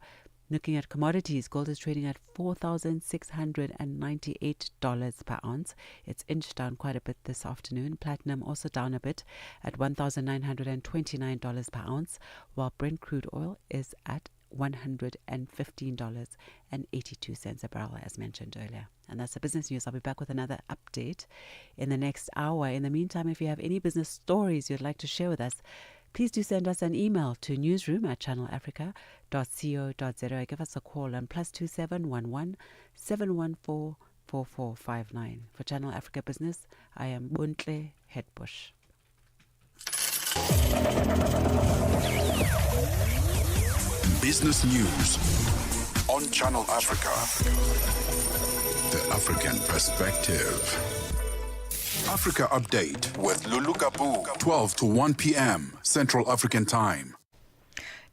Looking at commodities, gold is trading at $4,698 per ounce. It's inched down quite a bit this afternoon. Platinum also down a bit at $1,929 per ounce, while Brent crude oil is at $115.82 a barrel, as mentioned earlier. And that's the business news. I'll be back with another update in the next hour. In the meantime, if you have any business stories you'd like to share with us, please do send us an email to newsroom@channelafrica.co.za. Give us a call on +2711 714 4459. For Channel Africa Business, I am Buntle Headbush. Business News on Channel Africa. The African Perspective. Africa Update with Lulu Gaboo, 12 to 1 p.m. Central African Time.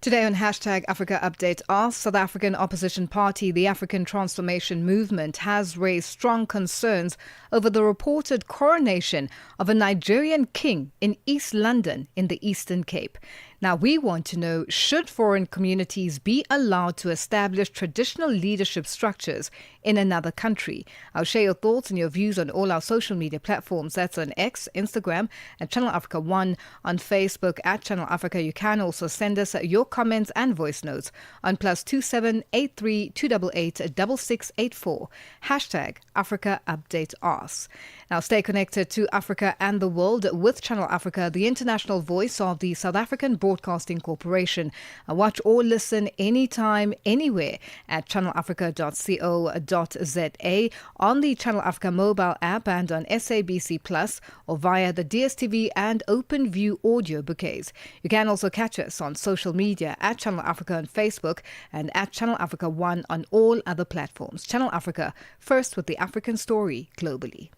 Today on hashtag Africa Update, our South African opposition party, the African Transformation Movement, has raised strong concerns over the reported coronation of a Nigerian king in East London in the Eastern Cape. Now, we want to know, should foreign communities be allowed to establish traditional leadership structures in another country? I'll share your thoughts and your views on all our social media platforms. That's on X, Instagram, at Channel Africa 1, on Facebook, at Channel Africa. You can also send us your comments and voice notes on +27 83 288 6684. Hashtag Africa Update Us. Now, stay connected to Africa and the world with Channel Africa, the international voice of the South African Broadcasting Corporation. Watch or listen anytime, anywhere at channelafrica.co.za, on the Channel Africa mobile app and on SABC Plus, or via the DSTV and OpenView audio bouquets. You can also catch us on social media at Channel Africa on Facebook and at Channel Africa 1 on all other platforms. Channel Africa, first with the African story globally.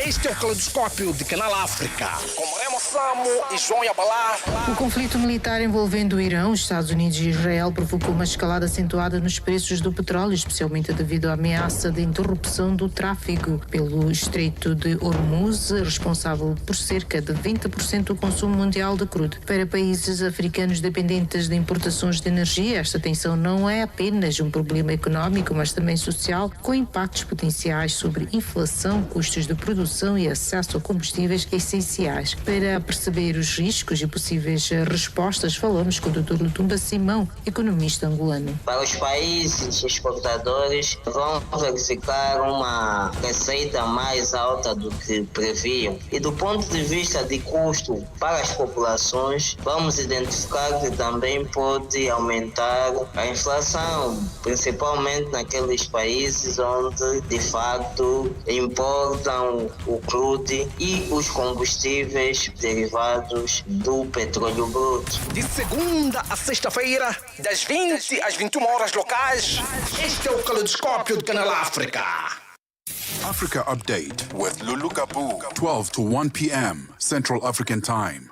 Este é o Caleidoscópio de Canal África, com Remo Samo e João Yabalá. O conflito militar envolvendo o Irão, os Estados Unidos e Israel provocou uma escalada acentuada nos preços do petróleo, especialmente devido à ameaça de interrupção do tráfego pelo Estreito de Hormuz, responsável por cerca de 20% do consumo mundial de crudo. Para países africanos dependentes de importações de energia, esta tensão não é apenas um problema económico, mas também social, com impactos potenciais sobre inflação, custos de produção e acesso a combustíveis essenciais. Para perceber os riscos e possíveis respostas, falamos com o Dr. Lutumba Simão, economista angolano. Para os países exportadores, vão verificar uma receita mais alta do que previam. E do ponto de vista de custo para as populações, vamos identificar que também pode aumentar a inflação, principalmente naqueles países onde, de facto, importam o crude e os combustíveis derivados do petróleo bruto. De segunda a sexta-feira, das 20 às 21 horas locais, este é o Caleidoscópio de Canal África. Africa Update with Lulu Gaboo, 12 to 1 p.m. Central African Time.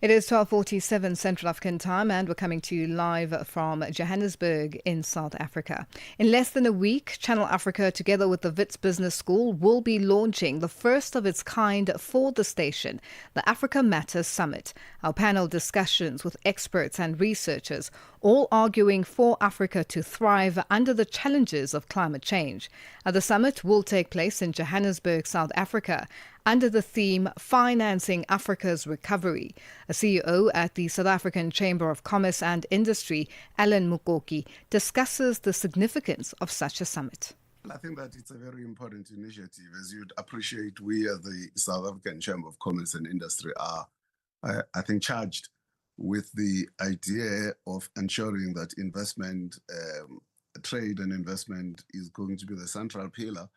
It is 12:47 Central African Time, and we're coming to you live from Johannesburg in South Africa. In less than a week, Channel Africa, together with the Wits Business School, will be launching the first of its kind for the station, the Africa Matters Summit. Our panel discussions with experts and researchers, all arguing for Africa to thrive under the challenges of climate change. The summit will take place in Johannesburg, South Africa, under the theme Financing Africa's Recovery. A CEO at the South African Chamber of Commerce and Industry, Alan Mukoki, discusses the significance of such a summit. I think that it's a very important initiative. As you'd appreciate, we as the South African Chamber of Commerce and Industry are, I think, charged with the idea of ensuring that investment, trade and investment is going to be the central pillar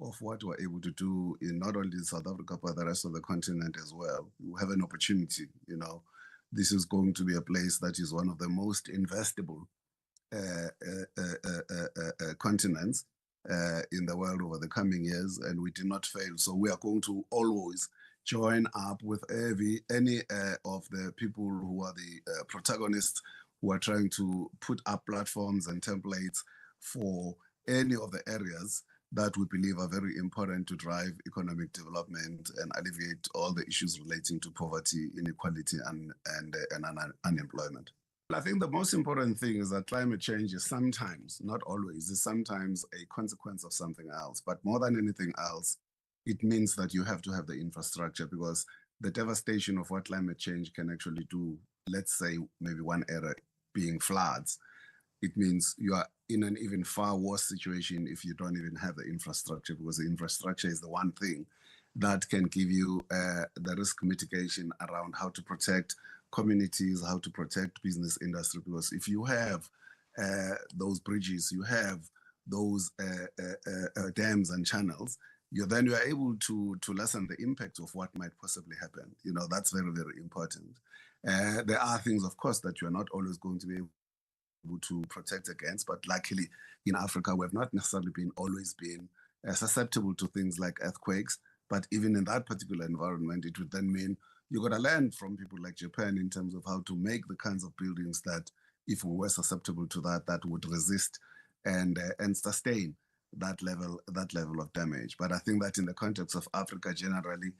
of what we're able to do in not only South Africa, but the rest of the continent as well. We have an opportunity, this is going to be a place that is one of the most investable continents in the world over the coming years, and we did not fail. So we are going to always join up with any of the people who are the protagonists who are trying to put up platforms and templates for any of the areas that we believe are very important to drive economic development and alleviate all the issues relating to poverty, inequality, and unemployment. I think the most important thing is that climate change is sometimes, not always, is sometimes a consequence of something else. But more than anything else, it means that you have to have the infrastructure, because the devastation of what climate change can actually do, let's say maybe one area being floods, it means you are in an even far worse situation if you don't even have the infrastructure, because the infrastructure is the one thing that can give you the risk mitigation around how to protect communities, how to protect business industry. Because if you have those bridges, you have those dams and channels, you are able to lessen the impact of what might possibly happen. That's very, very important. There are things, of course, that you are not always going to be able to protect against, but luckily in Africa, we have not necessarily always been susceptible to things like earthquakes. But even in that particular environment, it would then mean you got to learn from people like Japan in terms of how to make the kinds of buildings that, if we were susceptible to that would resist and sustain that level of damage. But I think that in the context of Africa generally,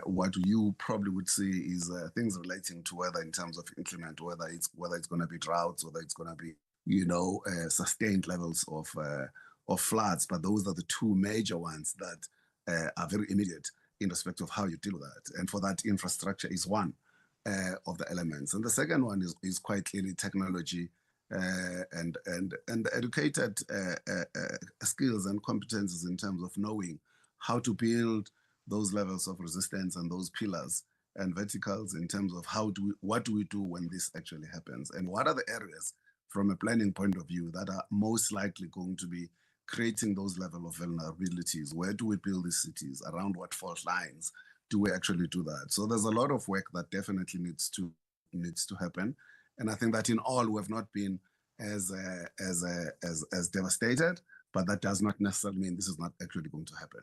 what you probably would see is things relating to weather in terms of inclement, whether it's going to be droughts, whether it's going to be sustained levels of floods. But those are the two major ones that are very immediate in respect of how you deal with that. And for that, infrastructure is one of the elements. And the second one is quite clearly technology and educated skills and competences in terms of knowing how to build those levels of resistance and those pillars and verticals in terms of what do we do when this actually happens, and what are the areas from a planning point of view that are most likely going to be creating those level of vulnerabilities. Where do we build these cities? Around what fault lines do we actually do that? So there's a lot of work that definitely needs to happen. And I think that in all, we have not been as devastated, but that does not necessarily mean this is not actually going to happen.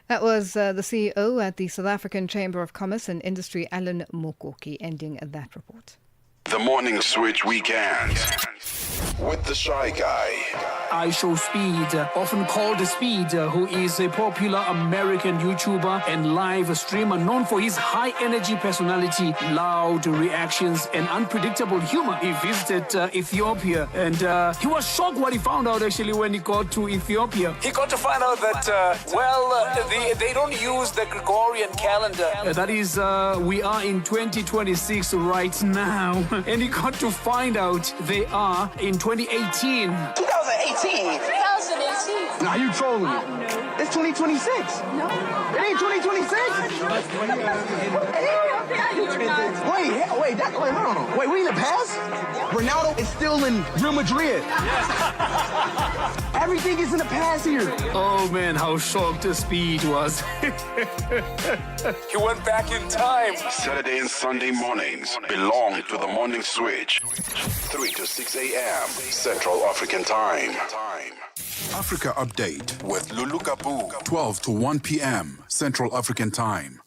That was the CEO at the South African Chamber of Commerce and Industry, Alan Mokoki, ending that report. The Morning Switch Weekend with the Shy Guy. I Show Speed, often called Speed, who is a popular American YouTuber and live streamer known for his high-energy personality, loud reactions, and unpredictable humor. He visited Ethiopia, and he was shocked what he found out, actually, when he got to Ethiopia. He got to find out that, they don't use the Gregorian calendar. That is, we are in 2026 right now. And he got to find out they are in 2018. 2018? Nah, you trolling me. It's 2026. No. It ain't 2026? Wait, we in the past? Ronaldo is still in Real Madrid. Everything is in the past here. Oh man, how shocked Speed was. He went back in time. Saturday and Sunday mornings belong to the Morning Switch. 3 to 6 a.m. Central African Time. Africa Update with Lulu Gaboo. 12 to 1 p.m. Central African Time.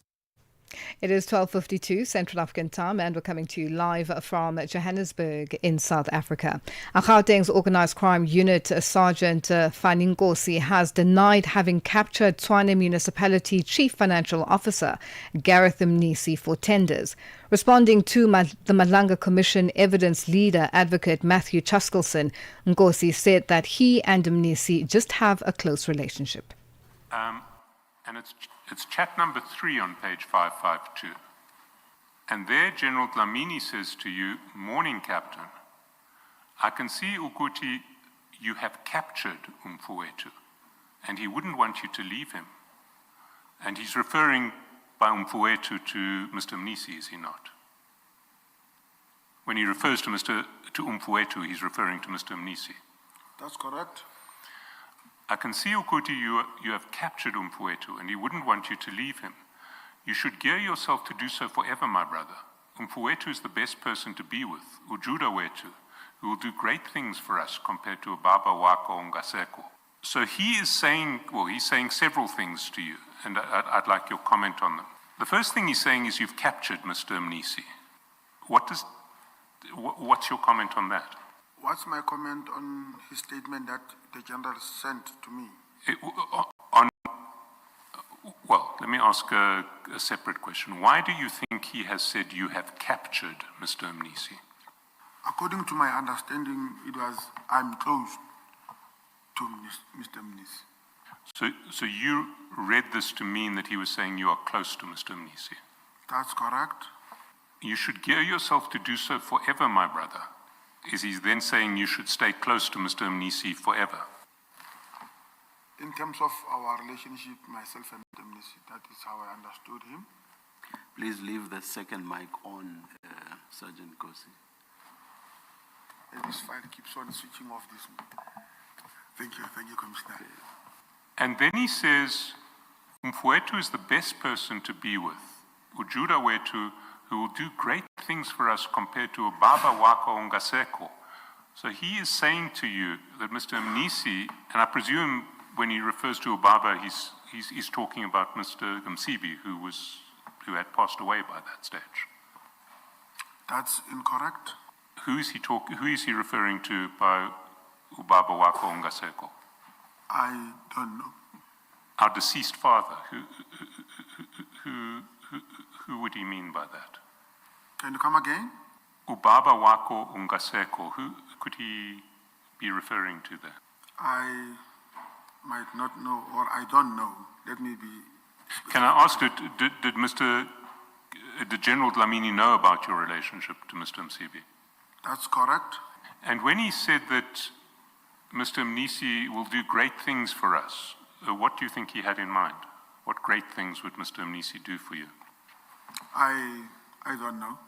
It is 12:52 Central African Time, and we're coming to you live from Johannesburg in South Africa. Gauteng's Organised Crime Unit Sergeant Faninkosi has denied having captured Tshwane Municipality Chief Financial Officer Gareth Mnisi for tenders. Responding to the Malanga Commission evidence leader, Advocate Matthew Chaskelson, Nkosi said that he and Mnisi just have a close relationship. And it's chat number 3 on page 552. And there General Dlamini says to you, "Morning, Captain. I can see, Ukuthi, you have captured Umfowethu, and he wouldn't want you to leave him." And he's referring by Umfowethu to Mr. Mnisi, is he not? When he refers to Umfowethu, he's referring to Mr. Mnisi. That's correct. I can see, Ukuthi, you have captured Umfowethu, and he wouldn't want you to leave him. You should gear yourself to do so forever, my brother. Umfowethu is the best person to be with, Ujuda Wethu, who will do great things for us compared to Baba Wako Ngaseko. So he is saying, he's saying several things to you, and I'd like your comment on them. The first thing he's saying is you've captured Mr. Mnisi. What's your comment on that? What's my comment on his statement that the general sent to me? Let me ask a separate question. Why do you think he has said you have captured Mr. Mnisi? According to my understanding, it was, I'm close to Mr. Mnisi. So you read this to mean that he was saying you are close to Mr. Mnisi? That's correct. You should gear yourself to do so forever, my brother. Is he then saying you should stay close to Mr. Mnisi forever? In terms of our relationship, myself and Mr. Mnisi, that is how I understood him. Please leave the second mic on, Sergeant Kosi. And this file keeps on switching off this one. Thank you, Commissioner. And then he says, Mfowethu is the best person to be with. Ujuda wetu, who will do great things for us compared to Ubaba wako Ungaseko. So he is saying to you that Mr. Mnisi, and I presume when he refers to Ubaba, he's talking about Mr. Msibi, who had passed away by that stage. That's incorrect. Who is he referring to by Ubaba wako Ungaseko? I don't know. Our deceased father. Who would he mean by that? Can you come again? Ubaba wako Ungaseko. Who could he be referring to there? I might not know, or I don't know. Let me be. Can I ask, did General Dlamini know about your relationship to Mr. Msibi? That's correct. And when he said that Mr. Mnisi will do great things for us, what do you think he had in mind? What great things would Mr. Mnisi do for you? I don't know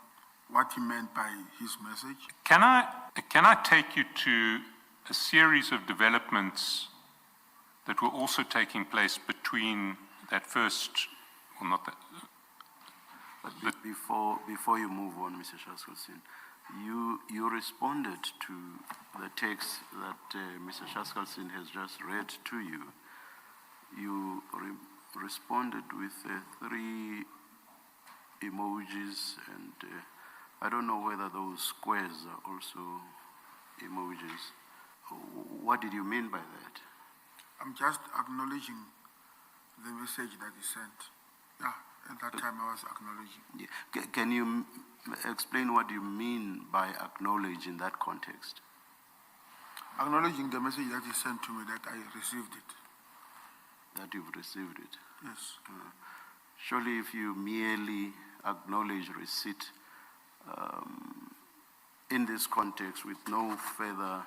what he meant by his message. Can I take you to a series of developments that were also taking place between that first, well, not that. But before you move on, Mr. Shaskalsin, you responded to the text that Mr. Shaskalsin has just read to you. You responded with 3 emojis, and I don't know whether those squares are also emojis. What did you mean by that? I'm just acknowledging the message that he sent. Yeah, at that time I was acknowledging. Yeah. Can you explain what you mean by acknowledge in that context? Acknowledging the message that he sent to me, that I received it. That you've received it? Yes. Surely if you merely acknowledge receipt in this context with no further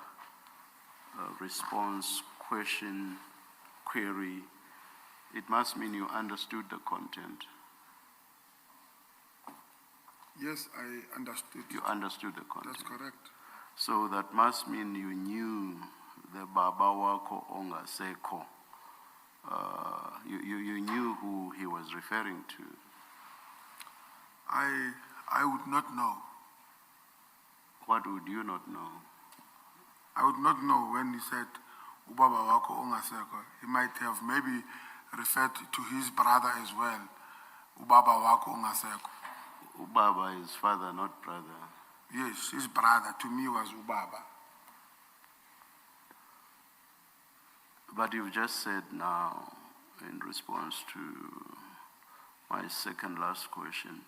response, question, query, it must mean you understood the content. Yes, I understood. You understood the content. That's correct. So that must mean you knew the Baba wako Ongaseko. You knew who he was referring to. I would not know. What would you not know? I would not know when he said Ubaba wako Ongaseko. He might have maybe referred to his brother as well, Ubaba wako Ongaseko. Ubaba is father, not brother. Yes, his brother to me was Ubaba. But you've just said now, in response to my second last question,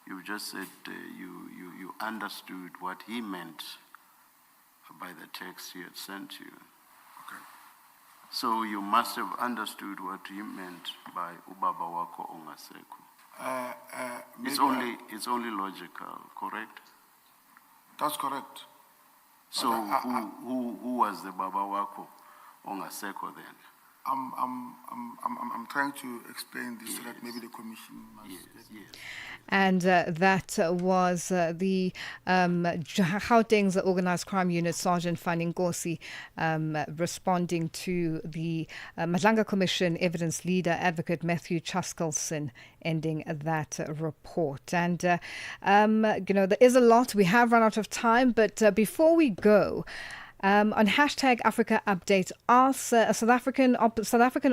you've just said you understood what he meant by the text he had sent you. Okay. So you must have understood what he meant by Ubaba wako Ongaseko. It's only logical, correct? That's correct. So who was the Baba wako Ongaseko then? I'm trying to explain this so that maybe the commission must. Yes. And that was the Gauteng's Organised Crime Unit Sergeant Fanning Gosi responding to the Madlanga Commission Evidence Leader Advocate Matthew Chaskalson ending that report. And, there is a lot. We have run out of time, but before we go, on hashtag Africa Update, a South African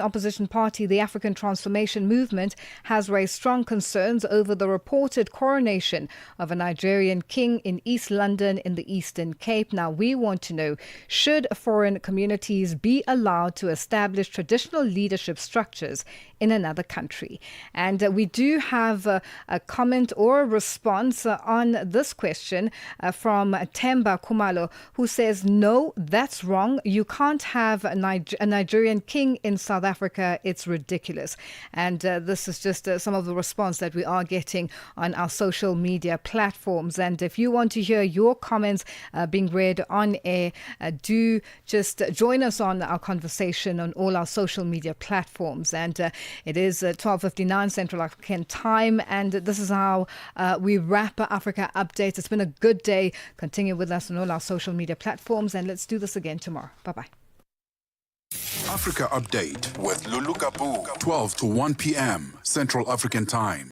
opposition party, the African Transformation Movement, has raised strong concerns over the reported coronation of a Nigerian king in East London in the Eastern Cape. Now, we want to know, should foreign communities be allowed to establish traditional leadership structures in another country? And we do have a comment or a response on this question from Temba Kumalo, who says, no, that's wrong. You can't have a Nigerian king in South Africa. It's ridiculous. And this is just some of the response that we are getting on our social media platforms. And if you want to hear your comments being read on air, do just join us on our conversation on all our social media platforms. And it is 12:59 Central African time. And this is how we wrap Africa Updates. It's been a good day. Continue with us on all our social media platforms. And let's do this again tomorrow. Bye-bye. Africa Update with Lulu Gaboo, 12 to 1 p.m. Central African Time.